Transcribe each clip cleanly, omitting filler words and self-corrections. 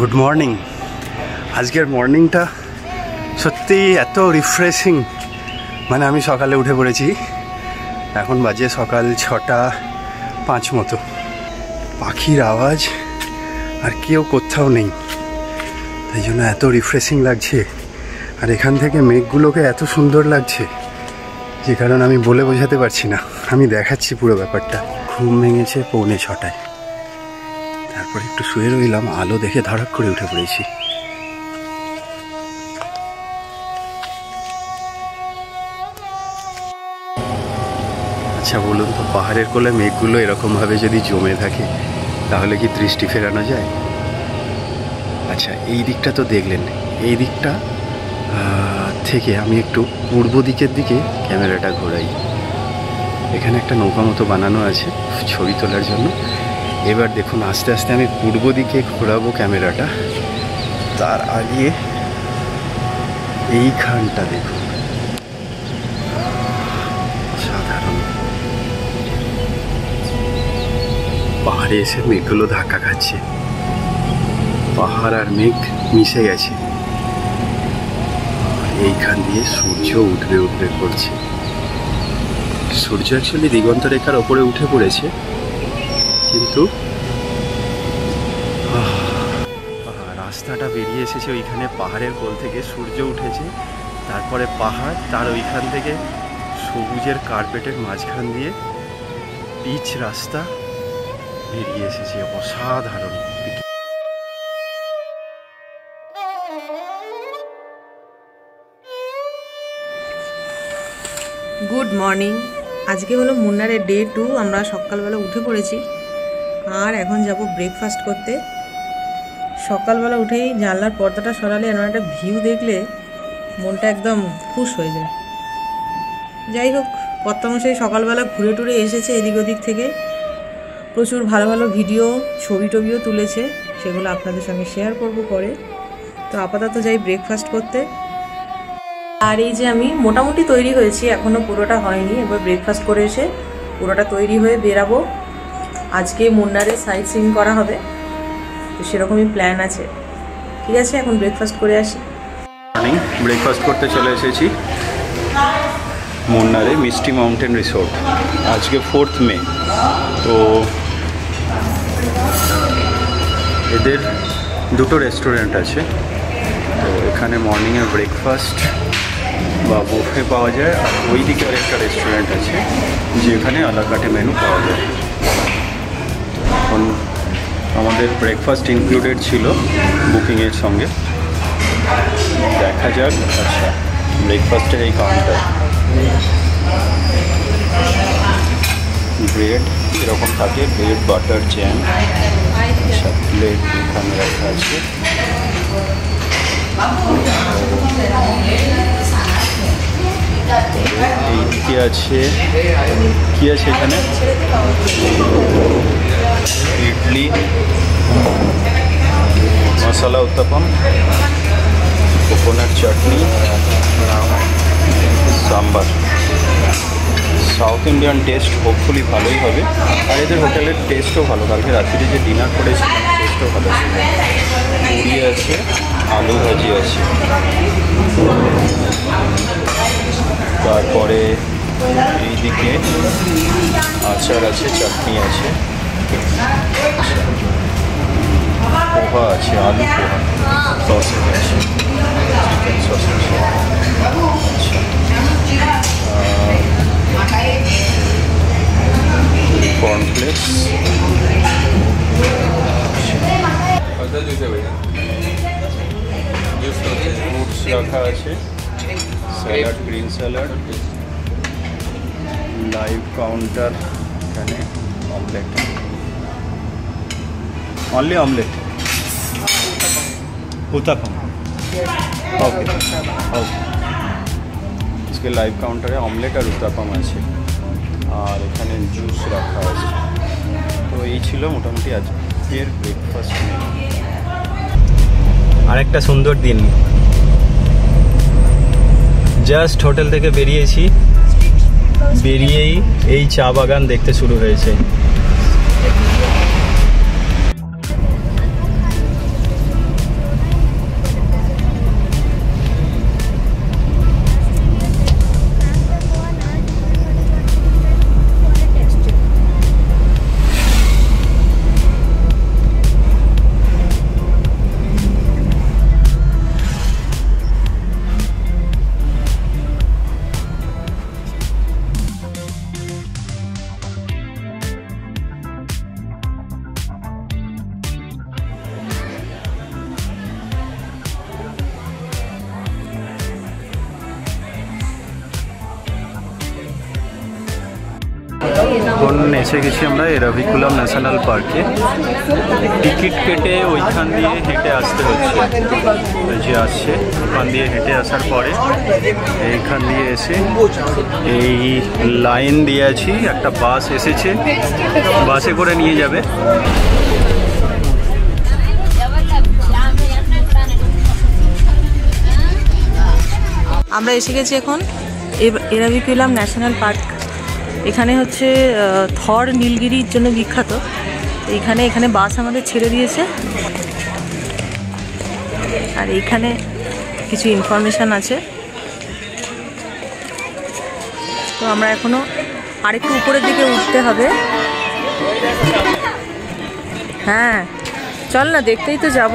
Good morning. আজকের মর্নিংটা সত্যি এত রিফ্রেশিং, মানে আমি সকালে উঠে পড়েছি, এখন বাজে সকাল 6:05 মতো। পাখির আওয়াজ আর কেউ কোথাও নেই, তাই জন্য এত রিফ্রেশিং লাগছে। আর এখান থেকে মেঘগুলোকে এত সুন্দর লাগছে যে কারণ আমি বলে বোঝাতে পারছি না। আমি দেখাচ্ছি পুরো ব্যাপারটা। ঘুম ভেঙেছে 6:45, তারপর একটু শুয়ে রইলাম, আলো দেখে ধড়াক করে উঠে পড়েছি। আচ্ছা বলুন তো, পাহাড়ের কোলে মেঘগুলো এরকমভাবে যদি জমে থাকে তাহলে কি দৃষ্টি ফেরানো যায়? আচ্ছা এই দিকটা তো দেখলেন, এই দিকটা থেকে আমি একটু পূর্ব দিকের দিকে ক্যামেরাটা ঘোরাই। এখানে একটা নৌকা মতো বানানো আছে ছবি তোলার জন্য। এবার দেখুন আস্তে আস্তে আমি পূর্ব দিকে ঘোরাবো ক্যামেরাটা। তার আগে এইখানটা দেখুন, সাধারণ পাহাড়ে এসে মেঘগুলো ধাক্কা খাচ্ছে, পাহাড় আর মেঘ মিশে গেছে। এইখান দিয়ে সূর্য উঠবে উঠবে করছে। সূর্য অ্যাকচুয়ালি দিগন্ত রেখার ওপরে উঠে পড়েছে, কিন্তু রাস্তাটা বেরিয়ে এসেছে ওইখানে। পাহাড়ের কোল থেকে সূর্য উঠেছে, তারপরে পাহাড়, তার ওইখান থেকে সবুজের কার্পেটের মাঝখান দিয়ে পিচ রাস্তা বেরিয়ে এসেছে। অসাধারণ। Good morning. আজকে হলো মুন্নারের ডে 2। আমরা সকালবেলা উঠে পড়েছি আর এখন যাব ব্রেকফাস্ট করতে। সকালবেলা উঠেই জানলার পর্দাটা সরালে এমন একটা ভিউ দেখলে মনটা একদম খুশ হয়ে যায়। যাই হোক, কর্তামশাই সকালবেলা ঘুরে টুরে এসেছে এদিক ওদিক থেকে, প্রচুর ভালো ভালো ভিডিও ছবি টবিও তুলেছে, সেগুলো আপনাদের সঙ্গে শেয়ার করব পরে। তো আপাতত যাই ব্রেকফাস্ট করতে। আর এই যে আমি মোটামুটি তৈরি হয়েছি, এখনও পুরোটা হয়নি। এবার ব্রেকফাস্ট করে এসে পুরোটা তৈরি হয়ে বেরাবো। আজকে মুন্নারে সাইট সিইং করা হবে, তো সেরকমই প্ল্যান আছে। ঠিক আছে, এখন ব্রেকফাস্ট করে আসি। মর্নিং, ব্রেকফাস্ট করতে চলে এসেছি মুন্নারে মিষ্টি মাউন্টেন রিসোর্ট। আজকে 4th মে। তো এদের দুটো রেস্টুরেন্ট আছে। তো এখানে মর্নিংয়ের ব্রেকফাস্ট বা বুফে পাওয়া যায়, আর ওই দিকে আরেকটা রেস্টুরেন্ট আছে যেখানে আলাকাটে মেনু পাওয়া যায়। এখন আমাদের ব্রেকফাস্ট ইনক্লুডেড ছিল বুকিংয়ের সঙ্গে। দেখা যাক। আচ্ছা, ব্রেকফাস্টের এই কাউন্টার, ব্রেড এরকম থাকে, ব্রেড বাটার জ্যাম, আচ্ছা প্লেট এখানে রাখা আছে। এইদিকে আছে, কি আছে এখানে, idli, masala uttapam, coconut chutney, sambar. South Indian taste hopefully ভালোই হবে। আর এদের হোটেলের টেস্টও ভালো। কালকে রাত্রিরে যে ডিনার করেছিলাম টেস্টও ভালো ছিল। পুরি আছে, আলু ভাজি আছে, তারপরে এইদিকে আচার আছে, চাটনি আছে, পোহা আছে, আলু পোহা, সসেজ আছে, চিকেন সসেজ, কর্নফ্লেক্স, ফ্রুটস রাখা আছে, salad, green salad, live counter, এখানে অমলেট, অনলি অমলেট, উত্তাপম। ওকে ওকে, আজকে লাইভ কাউন্টারে অমলেট আর উত্তাপম আছে, আর এখানে জুস রাখা আছে। তো এই ছিল মোটামুটি আজকের ব্রেকফাস্ট মেনু। আরেকটা সুন্দর দিন। জাস্ট হোটেল থেকে বেরিয়েছি, বেরিয়েই এই চা বাগান দেখতে শুরু হয়েছে। এসে গেছি আমরা এরাভিকুলাম ন্যাশনাল পার্কে। টিকিট কেটে ওইখান দিয়ে হেঁটে আসতে হচ্ছে, যে আসছে ওখান দিয়ে হেঁটে আসার পরে এইখান দিয়ে এসে এই লাইন দিয়ে আছি, একটা বাস এসেছে, বাসে করে নিয়ে যাবে। আমরা এসে গেছি এখন এরাভিকুলাম ন্যাশনাল পার্ক। এখানে হচ্ছে থর নীলগিরির জন্য বিখ্যাত। এখানে বাস আমাদের ছেড়ে দিয়েছে, আর এইখানে কিছু ইনফরমেশান আছে। তো আমরা এখনো আরেকটু উপরের দিকে উঠতে হবে। হ্যাঁ চল না, দেখতেই তো যাব।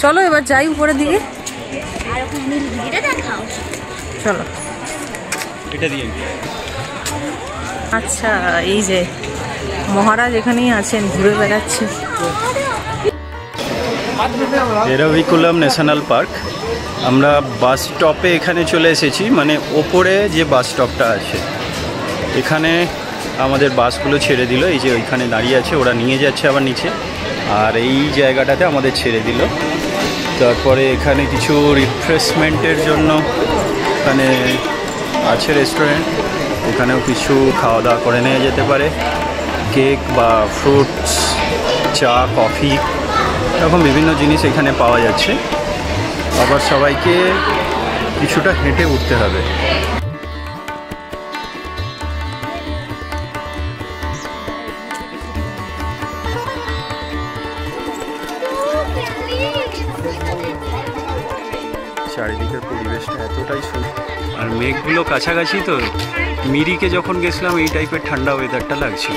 চলো এবার যাই উপরের দিকে, চলো। আচ্ছা, এই যে মহারাজ এখানেই আছেন, ঘুরে বেড়াচ্ছে। Eravikulam national park. আমরা বাস স্টপে এখানে চলে এসেছি, মানে ওপরে যে বাস স্টপটা আছে এখানে আমাদের বাসগুলো ছেড়ে দিল। এই যে ওইখানে দাঁড়িয়ে আছে, ওরা নিয়ে যাচ্ছে আবার নিচে, আর এই জায়গাটাতে আমাদের ছেড়ে দিল। তারপরে এখানে কিছু রিফ্রেশমেন্টের জন্য এখানে আছে রেস্টুরেন্ট, ওখানেও কিছু খাওয়া দাওয়া করে নেওয়া যেতে পারে। কেক বা ফ্রুটস, চা, কফি, এরকম বিভিন্ন জিনিস এখানে পাওয়া যাচ্ছে। আবার সবাইকে কিছুটা হেঁটে উঠতে হবে। চারিদিকের পরিবেশটা এতটাই সুন্দর, আর মেঘগুলো কাছাকাছি, তো মিরিকে যখন গেছিলাম এই টাইপের ঠান্ডা ওয়েদারটা লাগছিল।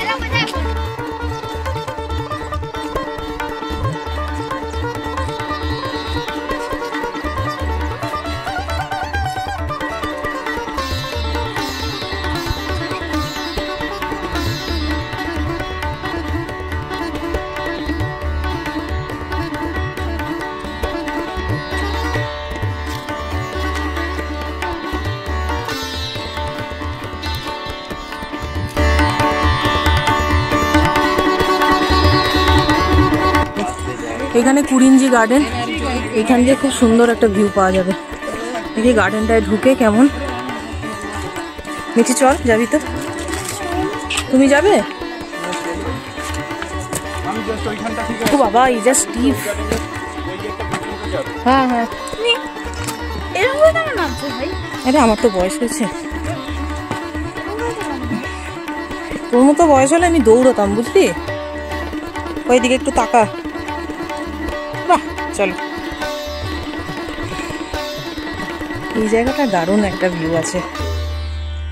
এখানে কুরিঞ্জি গার্ডেন, এখান দিয়ে খুব সুন্দর একটা ভিউ পাওয়া যাবে। দেখি গার্ডেনটায় ঢুকে কেমন। নিচে চল, যাবি তো? তুমি যাবে? ও বাবা, এই যা স্টিভ। হ্যাঁ হ্যাঁ, আরে আমার তো বয়স হয়েছে, তোর মতো বয়স হলে আমি দৌড়তাম, বুঝলি? ওইদিকে একটু তাকা। বাহ, চলো। এই জায়গাটা দারুণ একটা ভিউ আছে,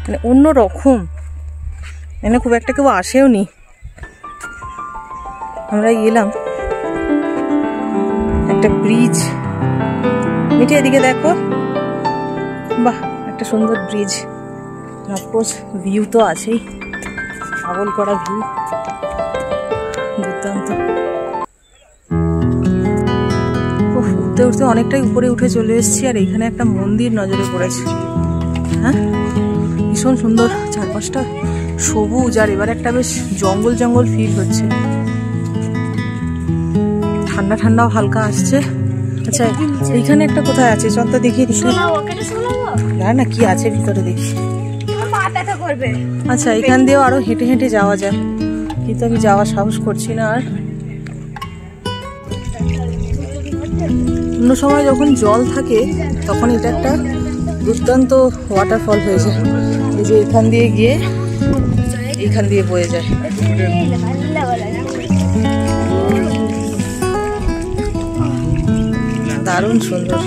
মানে অন্য রকম। এখানে খুব একটা কেউ আসেও নি, আমরা এলাম। একটা ব্রিজ, মিটি এদিকে দেখো, বাহ একটা সুন্দর ব্রিজ। অফকোর্স ভিউ তো আছেই, পাগল করা ভিউ, দুর্দান্ত। উঠতে উঠতে অনেকটাই উপরে উঠে চলে এসেছি, আর এইখানে একটা মন্দির নজরে পড়েছে। হ্যাঁ, ভীষণ সুন্দর, চারপাশটা সবুজ, আর এবার একটা বেশ জঙ্গল জঙ্গল ফিল হচ্ছে। ঠান্ডা ঠান্ডাও হালকা আসছে। আচ্ছা, এইখানে একটা কোথায় আছে, চল তো দেখিয়ে দিচ্ছি। না কি আছে ভিতরে, দেখি। আচ্ছা, এখান দিয়েও আরো হেঁটে হেঁটে যাওয়া যায়, কিন্তু আমি যাওয়ার সাহস করছি না। আর অন্য সময় যখন জল থাকে তখন এটা একটা দুর্দান্ত ওয়াটারফল হয়ে যায়। এই যে এখান দিয়ে গিয়ে এইখান দিয়ে বয়ে যায়। দারুণ সুন্দর।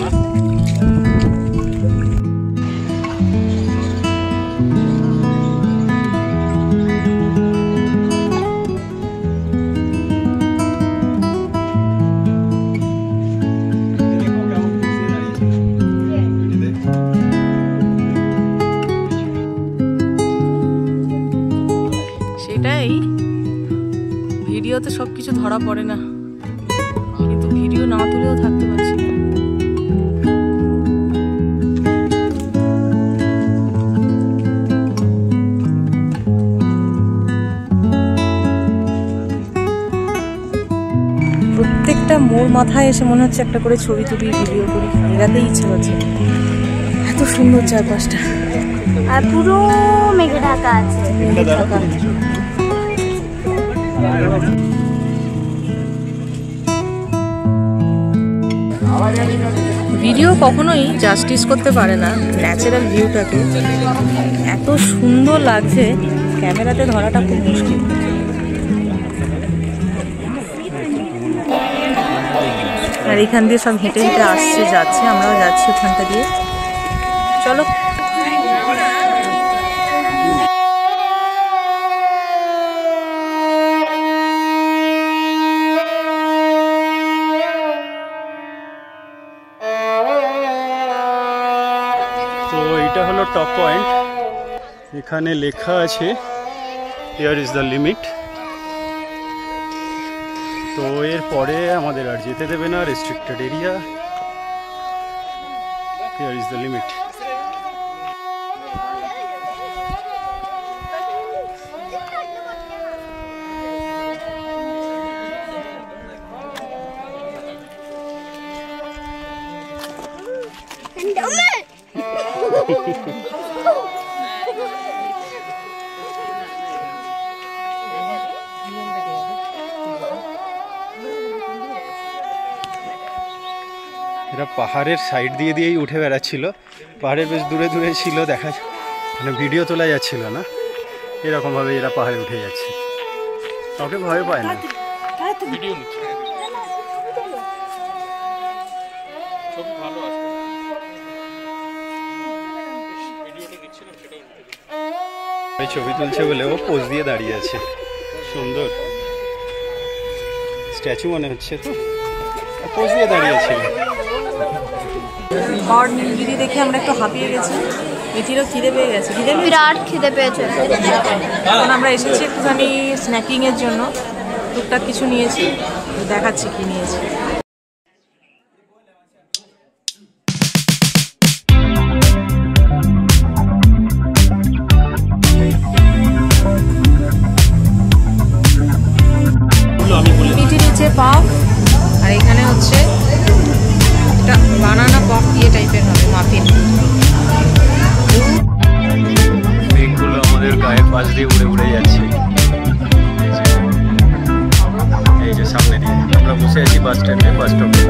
সেটাই, ভিডিওতে সব কিছু ধরা পড়ে না, কিন্তু ভিডিও না তুলেও থাকতে পারছি না। মাথায় এসে মনে হচ্ছে একটা করে ছবি তুলি, ভিডিও করি, এটাতেই ইচ্ছে হচ্ছে। এত সুন্দর চারপাশটা, আর পুরো মেঘে ঢাকা আছে। ভিডিও কখনোই জাস্টিস করতে পারে না ন্যাচারাল ভিউটাকে। এত সুন্দর লাগছে, ক্যামেরাতে ধরাটা খুব মুশকিল। আর এখান দিয়ে সব হেঁটে হেঁটে আসছে, যাচ্ছে, আমরাও যাচ্ছি ওখানটা দিয়ে। চলো। তো এটা হলো টপ পয়েন্ট। এখানে লেখা আছে হিয়ার ইজ দ্য লিমিট। তো এর পরে আমাদের আর যেতে দেবে না, restricted area, here is the limit. এরা পাহাড়ের সাইড দিয়ে দিয়েই উঠে বেড়াচ্ছিল। পাহাড়ের বেশ দূরে দূরে ছিল, দেখা মানে ভিডিও তোলা যাচ্ছিল না। এরকমভাবে এরা পাহাড়ে উঠে যাচ্ছে, কাউকে ভয় পায় না। ছবি তুলছে বলে ও পোজ দিয়ে দাঁড়িয়ে আছে, সুন্দর স্ট্যাচু মনে হচ্ছে। তো পোজ দিয়ে দাঁড়িয়েছে। গড় নীলগিরি দেখে আমরা একটু হাঁপিয়ে গেছি, মিঠিরও খিদে পেয়ে গেছে। বিরাট খিদে পেয়েছে। এখন আমরা এসেছি একটুখানি স্ন্যাকিংয়ের জন্য, টুকটাক কিছু নিয়েছি, দেখাচ্ছি কি নিয়েছি। মিঠি নিচে পাও, আর এখানে হচ্ছে একটা বানানা পপ ইয়ে টাইপের হবে, মাফিন। মেঘগুলো আমাদের গায়ের পাশ দিয়ে উড়ে উড়ে যাচ্ছে। এই যে সামনে দিয়ে আমরা বসে আছি বাস স্ট্যান্ডে, বাস স্টপে।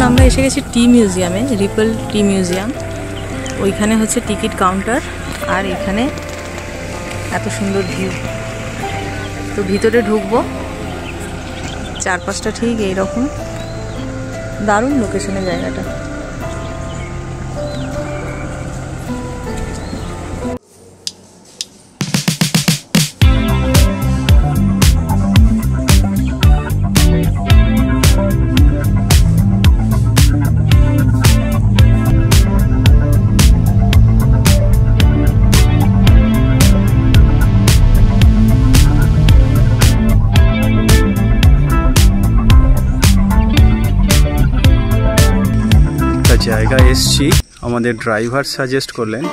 আমরা এসে গেছি টি মিউজিয়ামে, রিপল টি মিউজিয়াম। ওইখানে হচ্ছে টিকিট কাউন্টার, আর এখানে এত সুন্দর ভিউ। তো ভিতরে ঢুকবো, চারপাশটা ঠিক এইরকম, দারুণ লোকেশনে জায়গাটা। জায়গায় এসছি, আমাদের ড্রাইভার সাজেস্ট করলেন।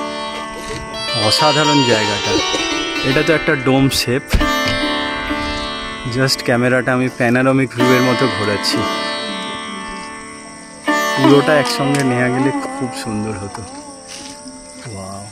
অসাধারণ জায়গাটা, এটা তো একটা ডোম শেপ। জাস্ট ক্যামেরাটা আমি প্যানোরামিক ভিউয়ের মতো ঘোরাচ্ছি, পুরোটা একসঙ্গে নেওয়া গেলে খুব সুন্দর হতো। ওয়াও,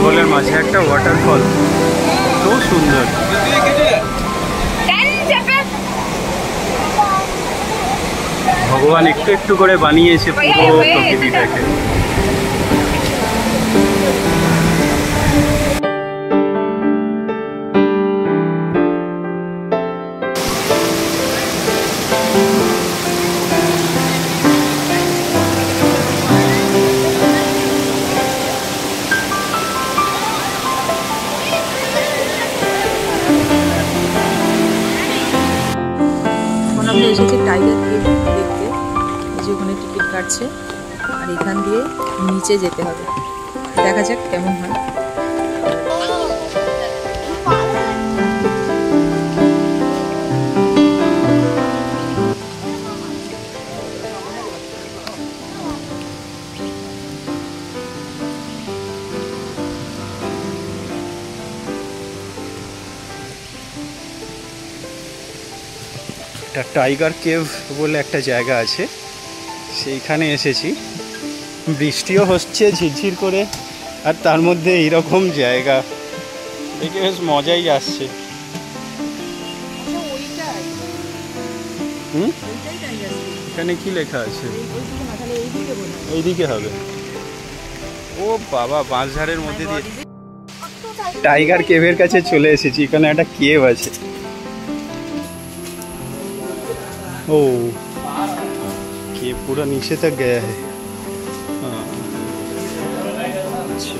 জঙ্গলের মাঝে একটা ওয়াটারফল, তো সুন্দর। ভগবান একটু একটু করে বানিয়েছে পুরো প্রকৃতিটাকে। আমরা এসেছি টাইগার কেভ দেখতে, যে ওখানে টিকিট কাটছে আর এখান দিয়ে নিচে যেতে হবে। দেখা যাক কেমন হয়। টাইগার কেভ বলে একটা জায়গা আছে, সেইখানে এসেছি। বৃষ্টিও হচ্ছে ঝিরঝির করে, আর তার মধ্যে এইরকম জায়গা দেখে বেশ মজাই আসছে। এখানে কি লেখা আছে? ওইদিকে হবে। ও বাবা, বাঁশঝাড়ের মধ্যে দিয়ে টাইগার কেভের কাছে চলে এসেছি। এখানে একটা কেভ আছে। ओ ये पूरा नीचे तक गया है। हाँ, अच्छा।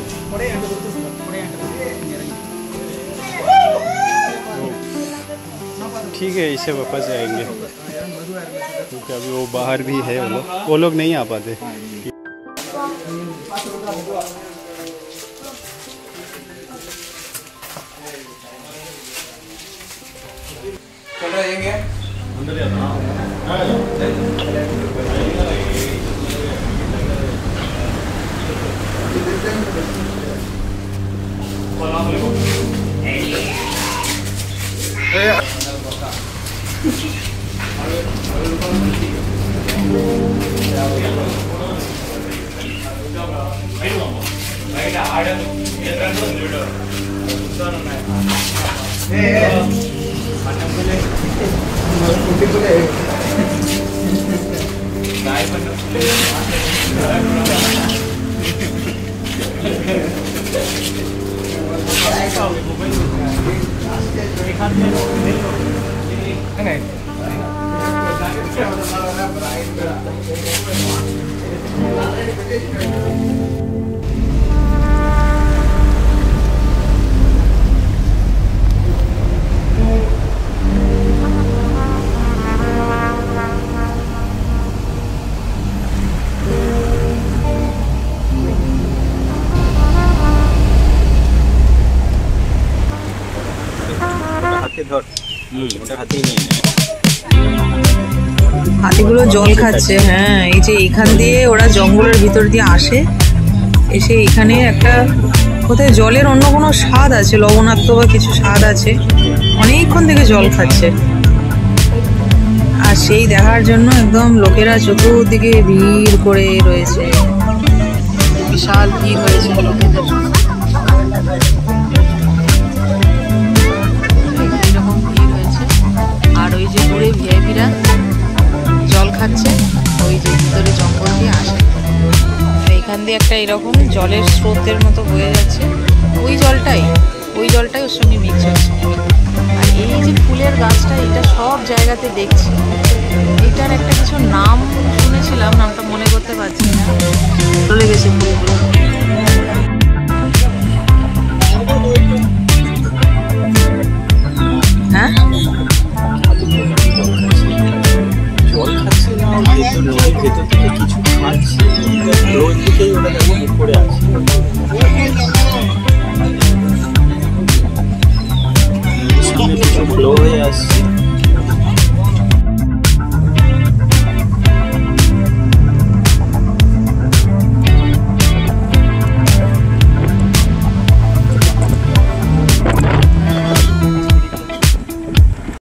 ठीक है, इसे वापस जाएंगे क्योंकि अभी वो बाहर भी है। वो लोग नहीं आ पाते। चल रहेंगे হাতিগুলো জল খাচ্ছে। হ্যাঁ, এই যে এখান দিয়ে ওরা জঙ্গলের ভিতর দিয়ে আসে, এসে এখানে একটা কোথায় জলের অন্য কোনো স্বাদ আছে, লবণাক্ত বা কিছু স্বাদ আছে, অনেকক্ষণ থেকে জল খাচ্ছে। আর সেই দেখার জন্য একদম লোকেরা চতুর্দিকে ভিড় করে রয়েছে, বিশাল ভিড় হয়েছে লোকেদের। এরকম ভিড় হয়েছে। আর ওই যে ঘুরে ভিআইপিরা জল খাচ্ছে, ওই যে ভিতরে জঙ্গল দিয়ে আসে। এখান দিয়ে একটা এরকম জলের স্রোতের মতো বয়ে যাচ্ছে, ওই জলটাই ওর সঙ্গে মিক্স হচ্ছে। আর এই যে ফুলের গাছটা, এটা সব জায়গাতে দেখছি। এটার একটা কিছু নাম শুনেছিলাম, নামটা মনে করতে পারছি না। চলে গেছে ফুলগুলো।